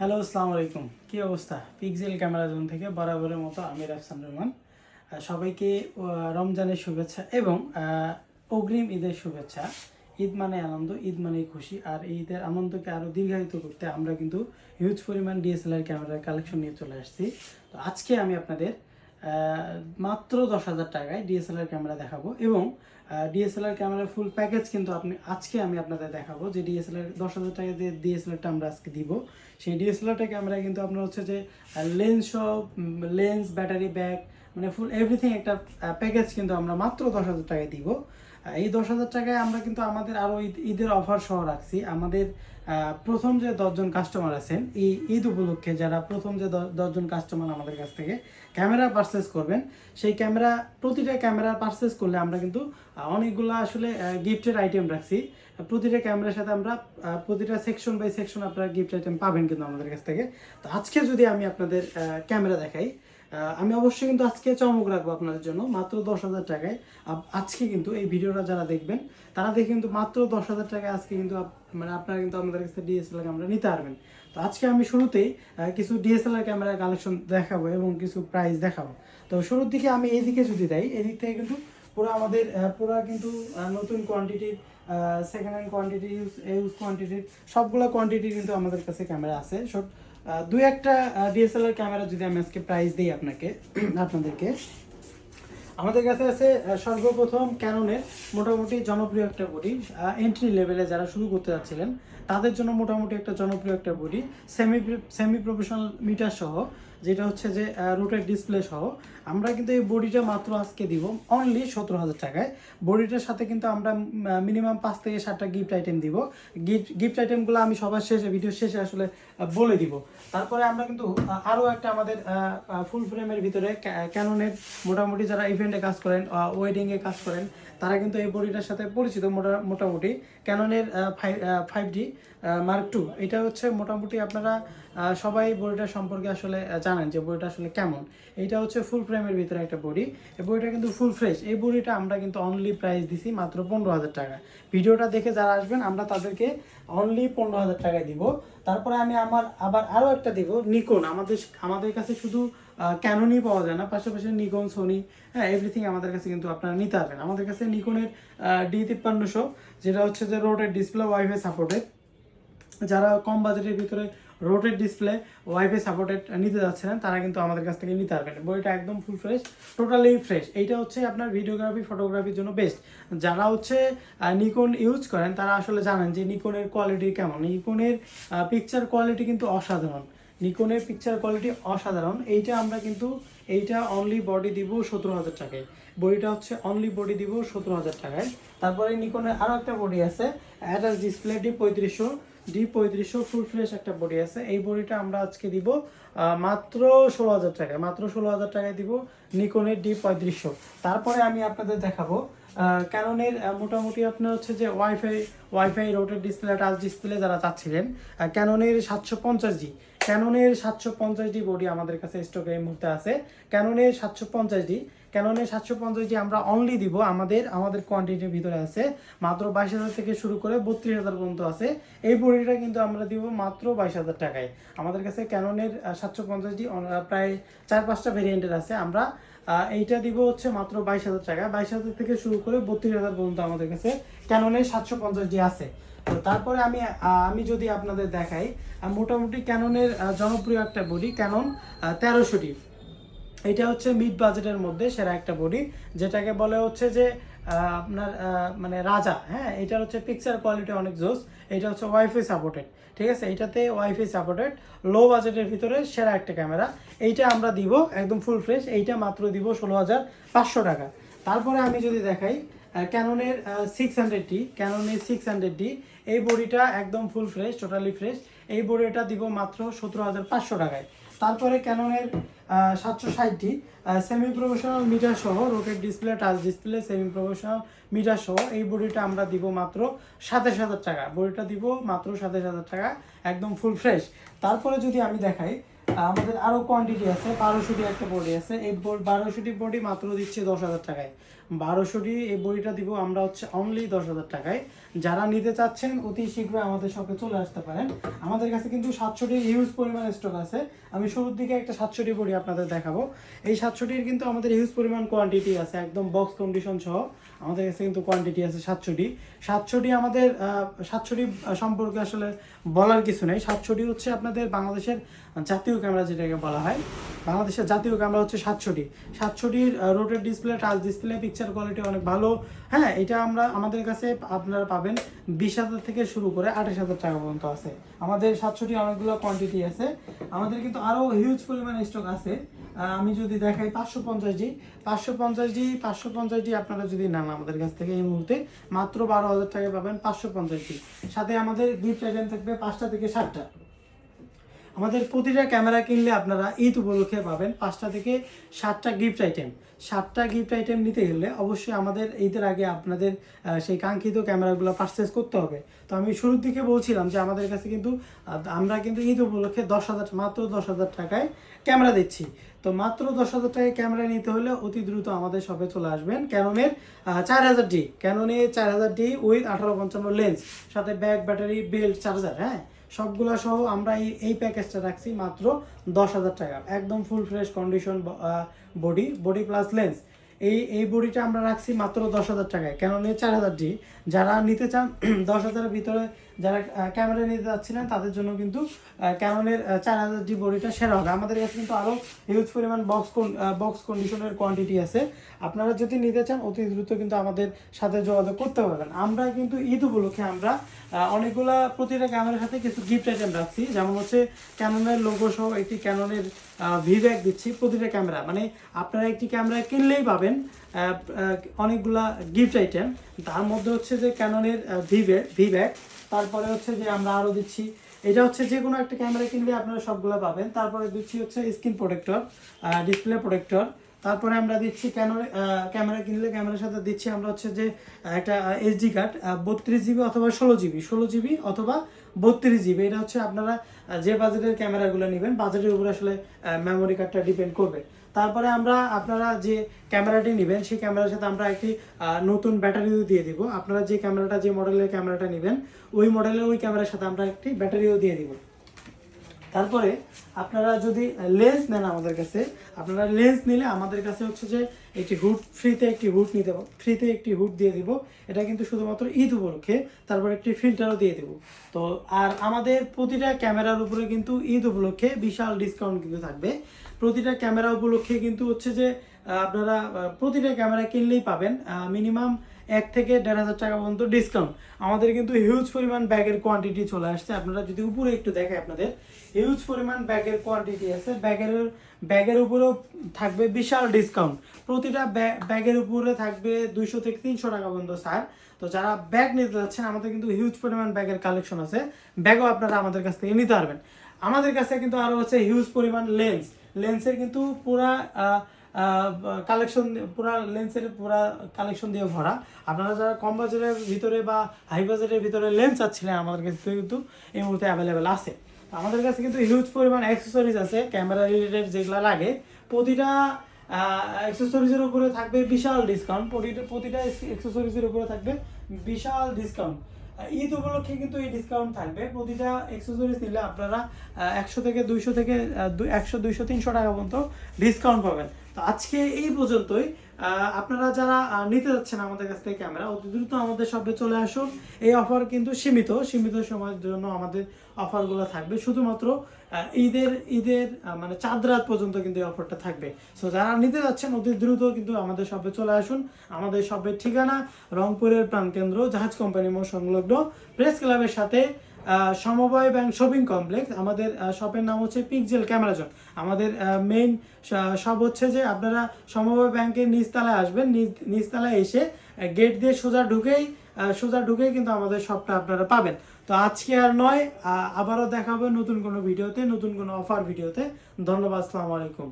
Hello, আসসালামু আলাইকুম। কী অবস্থা? পিক্সেল ক্যামেরা জোন থেকে বরাবরের মতো আমি রাফসান রহমান। সবাইকে রমজানের শুভেচ্ছা এবং অগ্রিম ঈদের শুভেচ্ছা। ঈদ মানে আনন্দ, ঈদ মানেই খুশি। আর এই ঈদের আনন্দকে আরও দীর্ঘায়িত করতে আমরা কিন্তু হিউজ পরিমাণ ডিএসএলআর ক্যামেরার কালেকশন নিয়ে চলে আসছি। তো আজকে আমি আপনাদের মাত্র 10,000 টাকায় ডিএসএলআর ক্যামেরা দেখাবো এবং ডিএসএলআর ক্যামেরার ফুল প্যাকেজ কিন্তু আমি আপনাদের দেখাবো যে ডিএসএলআর 10,000 টাকা দিয়ে ডিএসএলআরটা আমরা আজকে দিব। সেই ডিএসএলআরটা ক্যামেরা কিন্তু আপনার হচ্ছে যে লেন্স, ব্যাটারি ব্যাগ, মানে ফুল এভরিথিং একটা প্যাকেজ কিন্তু আমরা মাত্র 10,000 টাকায় দিব। এই 10,000 টাকায় আমরা কিন্তু আমাদের আরও ঈদের অফার সহ রাখছি। আমাদের প্রথম যে 10জন কাস্টমার আছেন এই ঈদ উপলক্ষে, যারা প্রথম যে 10জন কাস্টমার আমাদের কাছ থেকে ক্যামেরা পারচেস করবেন, সেই প্রতিটা ক্যামেরা পারচেস করলে আমরা কিন্তু অনেকগুলো আসলে গিফটের আইটেম রাখছি। প্রতিটা ক্যামেরার সাথে আমরা প্রতিটা সেকশন বাই সেকশন আপনারা গিফট আইটেম পাবেন কিন্তু আমাদের কাছ থেকে। তো আজকে যদি আমি আপনাদের ক্যামেরা দেখাই, আমি অবশ্যই কিন্তু আজকে চমক রাখবো আপনাদের জন্য মাত্র 10,000 টাকায়। আজকে কিন্তু এই ভিডিওটা যারা দেখবেন তারা দেখে কিন্তু মাত্র 10,000 টাকায় আজকে কিন্তু মানে আপনারা কিন্তু আমাদের কাছে ডিএসএলআর ক্যামেরা নিতে পারবেন। তো আজকে আমি শুরুতেই কিছু ডিএসএলআর ক্যামেরার কালেকশন দেখাবো এবং কিছু প্রাইস দেখাবো। তো শুরুর দিকে আমি এইদিকে যদি দেই, এদিক থেকে কিন্তু পুরো আমাদের পুরো কিন্তু নতুন কোয়ান্টিটির, সেকেন্ড হ্যান্ড কোয়ান্টিটি, ইউজ কোয়ান্টিটির সবগুলো কোয়ান্টিটি কিন্তু আমাদের কাছে ক্যামেরা আছে। সব দুই একটা ডিএসএলআর ক্যামেরা যদি আমি আজকে প্রাইস দিই আপনাদেরকে, আমাদের কাছে আছে সর্বপ্রথম ক্যাননের মোটামুটি জনপ্রিয় একটা বডি। এন্ট্রি লেভেলে যারা শুরু করতে যাচ্ছিলেন তাদের জন্য মোটামুটি একটা জনপ্রিয় একটা বডি, সেমি প্রফেশনাল মিটার সহ, যেটা হচ্ছে যে রোটেট ডিসপ্লে সহ। আমরা কিন্তু এই বডিটা মাত্র আজকে দিব অনলি 17,000 টাকায়। বডিটার সাথে কিন্তু আমরা মিনিমাম 5 থেকে 7টা গিফট আইটেম দিব। গিফট আইটেমগুলো আমি সবার শেষে, ভিডিও শেষে আসলে বলে দিব। তারপরে আমরা কিন্তু আরও একটা আমাদের ফুল ফ্রেমের ভিতরে ক্যাননের মোটামুটি যারা ইভেন্টে কাজ করেন, ওয়েডিংয়ে কাজ করেন, তারা কিন্তু এই বডিটার সাথে পরিচিত। মোটামুটি ক্যাননের 5D Mark II, এটা হচ্ছে মোটামুটি আপনারা সবাই বডিটা সম্পর্কে আসলে জানেন যে বডিটা আসলে কেমন। এইটা হচ্ছে ফুল ফ্রেমের ভিতরে একটা বডি। এই বডিটা কিন্তু ফুল ফ্রেশ। এই বডিটা আমরা কিন্তু অনলি প্রাইস দিছি মাত্র 15,000 টাকা। ভিডিওটা দেখে যারা আসবেন আমরা তাদেরকে অনলি 15,000 টাকায় দিব। তারপরে আমি আবার আরও একটা দিব নিকন। আমাদের কাছে শুধু ক্যাননই পাওয়া যায় না, পাশাপাশি নিকন, সোনি, হ্যাঁ, এভরিথিং আমাদের কাছে কিন্তু আপনারা নিতে পারবেন। আমাদের কাছে নিকনের D5300, যেটা হচ্ছে যে রোটেট ডিসপ্লে, ওয়াইফাই সাপোর্টেড। যারা কম বাজেটের ভিতরে রোটেট ডিসপ্লে, ওয়াইফাই সাপোর্টেড নিতে যাচ্ছিলেন তারা কিন্তু আমাদের কাছ থেকে নিতে পারবেন। বইটা একদম ফুল ফ্রেশ, টোটালি ফ্রেশ। এইটা হচ্ছে আপনার ভিডিওগ্রাফি, ফটোগ্রাফির জন্য বেস্ট। যারা হচ্ছে নিকন ইউজ করেন তারা আসলে জানেন যে নিকনের কোয়ালিটি কেমন। নিকনের পিকচার কোয়ালিটি কিন্তু অসাধারণ। নিকনের পিকচার কোয়ালিটি অসাধারণ। এইটা অনলি বডি দিব 17,000 টাকায়। বডিটা হচ্ছে অনলি বডি দিব 17,000 টাকায়। তারপরে নিকনের আরও একটা বডি আছে, attach display D3500 full fresh একটা বডি আছে। এই বডিটা আমরা আজকে দিব মাত্র 16,000 টাকায়। মাত্র 16,000 টাকায় দিব নিকনের D3500। তারপরে আমি আপনাদের দেখাবো ক্যাননের মোটামুটি আপনার হচ্ছে যে wifi rotate display, touch display যারা চাচ্ছিলেন, ক্যাননের 750D, ক্যাননের 750D বডি আমাদের কাছে স্টকে এই মুহূর্তে আছে। ক্যাননের 750D আমরা অনলি দিব, আমাদের কোয়ান্টিটির ভিতরে আছে মাত্র 22,000 থেকে শুরু করে 32,000 পর্যন্ত আছে। এই বডিটা কিন্তু আমরা দিব মাত্র 22,000 টাকায়। আমাদের কাছে ক্যাননের 750D প্রায় 4-5টা ভেরিয়েন্টের আছে। আমরা এইটা দিব হচ্ছে মাত্র 22,000 টাকা। 22,000 থেকে শুরু করে 32,000 পর্যন্ত আমাদের কাছে ক্যাননের 750D আছে। তো তারপরে আমি যদি আপনাদের দেখাই, মোটামুটি ক্যাননের জনপ্রিয় একটা বডি, ক্যানন 1300D। এটা হচ্ছে মিড বাজেটের মধ্যে সেরা একটা বডি, যেটাকে বলে হচ্ছে যে আপনার মানে রাজা। হ্যাঁ, এটা হচ্ছে পিকচার কোয়ালিটি অনেক জোস। এটা হচ্ছে ওয়াইফাই সাপোর্টেড, ঠিক আছে। এইটাতে ওয়াইফাই সাপোর্টেড, লো বাজেটের ভিতরে সেরা একটা ক্যামেরা। এইটা আমরা দিব একদম ফুল ফ্রেশ। এইটা মাত্র দিব 16,500 টাকা। তারপরে আমি যদি দেখাই ক্যাননের 600D, এই বডিটা একদম ফুল ফ্রেশ, টোটালি ফ্রেশ। এই বডিটা দিব মাত্র 17,500 টাকায়। তারপরে ক্যাননের 760D সেমি প্রফেশনাল মিটার সহ, rotate display, touch display, semi professional metre সহ, এই বডিটা আমরা দিব মাত্র 27,000 টাকা। বডিটা দিব মাত্র 27,000 টাকা, একদম ফুল ফ্রেশ। তারপরে যদি আমি দেখাই আমাদের আরও কোয়ান্টিটি আছে, 1200টি একটা বডি আছে। এই 1200টি বডি মাত্র দিচ্ছে 10,000 টাকায়। 1200টি এই বডিটা দিব আমরা হচ্ছে অনলি 10,000 টাকায়। যারা নিতে চাচ্ছেন অতি শীঘ্রই আমাদের শপে চলে আসতে পারেন। আমাদের কাছে কিন্তু 700টির হিউজ পরিমাণ স্টক আছে। আমি শুরুর দিকে একটা 700টি বডি আপনাদের দেখাবো। এই 700টির কিন্তু আমাদের হিউজ পরিমাণ কোয়ান্টিটি আছে, একদম বক্স কন্ডিশন সহ আমাদের কাছে কিন্তু কোয়ান্টিটি আছে 700টি আমাদের 700টি সম্পর্কে আসলে বলার কিছু নেই। 700টি হচ্ছে আপনাদের বাংলাদেশের জাতীয় ক্যামেরা, যেটাকে বলা হয় বাংলাদেশের জাতীয় ক্যামেরা হচ্ছে 700টির rotate display, touch display, picture quality অনেক ভালো। হ্যাঁ, এটা আমাদের কাছে আপনারা পাবেন 20,000 থেকে শুরু করে 28,000 টাকা পর্যন্ত আছে। আমাদের 700টি অনেকগুলো কোয়ান্টিটি আছে। আমাদের কিন্তু আরও হিউজ পরিমাণ স্টক আছে। আমি যদি দেখাই 550টি আপনারা যদি নেন আমাদের কাছ থেকে এই মুহূর্তে মাত্র 12,000 টাকায় পাবেন 550টি। সাথে আমাদের গিফট আইটেম থাকবে 5টা থেকে 7টা। আমাদের প্রতিটা ক্যামেরা কিনলে আপনারা ঈদ উপলক্ষে পাবেন 5টা থেকে 7টা গিফট আইটেম। 7টা গিফট আইটেম নিতে গেলে অবশ্যই আমাদের ঈদের আগে আপনাদের সেই কাঙ্ক্ষিত ক্যামেরাগুলো পারচেস করতে হবে। তো আমি শুরুর দিকে বলছিলাম যে আমাদের কাছে কিন্তু আমরা কিন্তু ঈদ উপলক্ষে মাত্র 10,000 টাকায় ক্যামেরা দিচ্ছি। তো মাত্র 10,000 টাকায় ক্যামেরা নিতে হলে অতি দ্রুত আমাদের শপে চলে আসবেন। ক্যাননের 4000D উইথ 1855 লেন্স, সাথে ব্যাগ, ব্যাটারি, বেল্ট, চার্জার, হ্যাঁ সবগুলো সহ আমরা এই প্যাকেজটা রাখছি মাত্র 10,000 টাকা। একদম full fresh condition body plus lens. এই বডিটা আমরা রাখছি মাত্র 10,000 টাকায়। ক্যাননের 4000D যারা নিতে চান 10,000-এর ভিতরে যারা ক্যামেরা নিতে যাচ্ছিলেন তাদের জন্য কিন্তু ক্যাননের 4000D বডিটা সেরা হবে। আমাদের কাছে কিন্তু আরও হিউজ পরিমাণ বক্স কন্ডিশনের কোয়ান্টিটি আছে। আপনারা যদি নিতে চান অতি দ্রুত কিন্তু আমাদের সাথে যোগাযোগ করতে পারবেন। আমরা কিন্তু ঈদ উপলক্ষে আমরা অনেকগুলা প্রতিটা ক্যামেরার সাথে কিছু গিফট আইটেম রাখছি, যেমন হচ্ছে ক্যাননের লোগো সহ একটি ক্যাননের ভি ব্যাগ দিচ্ছি প্রতিটা ক্যামেরা। মানে আপনারা একটি ক্যামেরা কিনলেই পাবেন অনেকগুলা গিফট আইটেম। তার মধ্যে হচ্ছে যে ক্যাননের ভি ব্যাগ, তারপরে হচ্ছে যে আমরা আরও দিচ্ছি, এটা হচ্ছে যে কোনো একটা ক্যামেরা কিনলে আপনারা সবগুলো পাবেন। তারপরে দিচ্ছি হচ্ছে স্ক্রিন প্রোটেক্টর, ডিসপ্লে প্রোটেক্টর। তারপরে আমরা দিচ্ছি ক্যামেরা কিনলে ক্যামেরার সাথে দিচ্ছি আমরা হচ্ছে যে একটা SD কার্ড 32GB অথবা 16GB অথবা 32GB। এটা হচ্ছে আপনারা যে বাজেটের ক্যামেরাগুলো নেবেন বাজেটের উপরে আসলে মেমোরি কার্ডটা ডিপেন্ড করবে। তারপরে আপনারা যে ক্যামেরাটি নেবেন সেই ক্যামেরার সাথে আমরা একটি নতুন ব্যাটারিও দিয়ে দিব। আপনারা যে মডেলের ক্যামেরাটা নেবেন ওই মডেলের ওই ক্যামেরার সাথে আমরা একটি ব্যাটারিও দিয়ে দিব। তারপরে আপনারা যদি লেন্স নেন আমাদের কাছে, আপনারা লেন্স নিলে আমাদের কাছে হচ্ছে যে একটি ফ্রিতে একটি হুড দিয়ে দিব। এটা কিন্তু শুধুমাত্র ঈদ উপলক্ষে। তারপর একটি ফিল্টারও দিয়ে দেব। তো আর আমাদের প্রতিটা ক্যামেরার উপরে কিন্তু ঈদ উপলক্ষে বিশাল ডিসকাউন্ট কিন্তু থাকবে। প্রতিটা ক্যামেরা উপলক্ষে কিন্তু হচ্ছে যে আপনারা প্রতিটা ক্যামেরা কিনলেই পাবেন মিনিমাম 1 থেকে 1,500 টাকা পর্যন্ত ডিসকাউন্ট। আমাদের কিন্তু হিউজ পরিমাণ ব্যাগের কোয়ান্টিটি চলে আসছে। আপনারা যদি উপরে একটু দেখেন আপনাদের হিউজ পরিমাণ ব্যাগের কোয়ান্টিটি আছে। ব্যাগের উপরেও থাকবে বিশাল ডিসকাউন্ট। প্রতিটা ব্যাগের উপরে থাকবে 200 থেকে 300 টাকা পর্যন্ত ছাড়। তো যারা ব্যাগ নিতে যাচ্ছেন আমাদের কিন্তু হিউজ পরিমাণ ব্যাগের কালেকশন আছে। ব্যাগও আপনারা আমাদের কাছ থেকে নিতে পারবেন। আমাদের কাছে কিন্তু আরও হচ্ছে হিউজ পরিমাণ লেন্সের কিন্তু পুরা লেন্সের কালেকশন দিয়ে ভরা। আপনারা যারা কম বাজেটের ভিতরে বা হাই বাজেটের ভিতরে লেন্স চাচ্ছিলেন আমাদের কাছে কিন্তু এই মুহূর্তে অ্যাভেলেবেল আছে। আমাদের কাছে কিন্তু হিউজ পরিমাণ অ্যাক্সেসরিজ আছে ক্যামেরা রিলেটেড যেগুলো লাগে। প্রতিটা অ্যাক্সেসরিজের উপরে থাকবে বিশাল ডিসকাউন্ট। প্রতিটা অ্যাক্সেসরিজের উপরে থাকবে বিশাল ডিসকাউন্ট। ঈদ উপলক্ষে কিন্তু এই ডিসকাউন্ট থাকবে। প্রতিটা অ্যাক্সেসরিজ নিলে আপনারা 100 থেকে 200 থেকে 100, 200, 300 টাকা পর্যন্ত ডিসকাউন্ট পাবেন। তো আজকে এই পর্যন্তই। আপনারা যারা নিতে যাচ্ছেন আমাদের কাছ থেকে ক্যামেরা অতি দ্রুত আমাদের শপে চলে আসুন। এই অফার কিন্তু সীমিত সময়ের জন্য আমাদের অফারগুলো থাকবে। শুধুমাত্র ঈদের মানে চাঁদ রাত পর্যন্ত কিন্তু এই অফারটা থাকবে। সো যারা নিতে যাচ্ছেন অতি দ্রুত কিন্তু আমাদের শপে চলে আসুন। আমাদের শপের ঠিকানা রংপুরের প্রাণকেন্দ্র জাহাজ কোম্পানি মোড় সংলগ্ন প্রেস ক্লাবের সাথে সমবায় ব্যাংক শপিং কমপ্লেক্স। আমাদের শপের নাম হচ্ছে পিক্সেল ক্যামেরা জোন। আমাদের মেইন শপ হচ্ছে যে আপনারা সমবায় ব্যাংকের নিচতলায় আসবেন। নিচতলায় এসে গেট দিয়ে সোজা ঢুকেই কিন্তু আমাদের শপটা আপনারা পাবেন। তো আজকে আর নয়, আবারও দেখা হবে নতুন কোনো ভিডিওতে, নতুন কোনো অফার ভিডিওতে। ধন্যবাদ, আসসালামু আলাইকুম।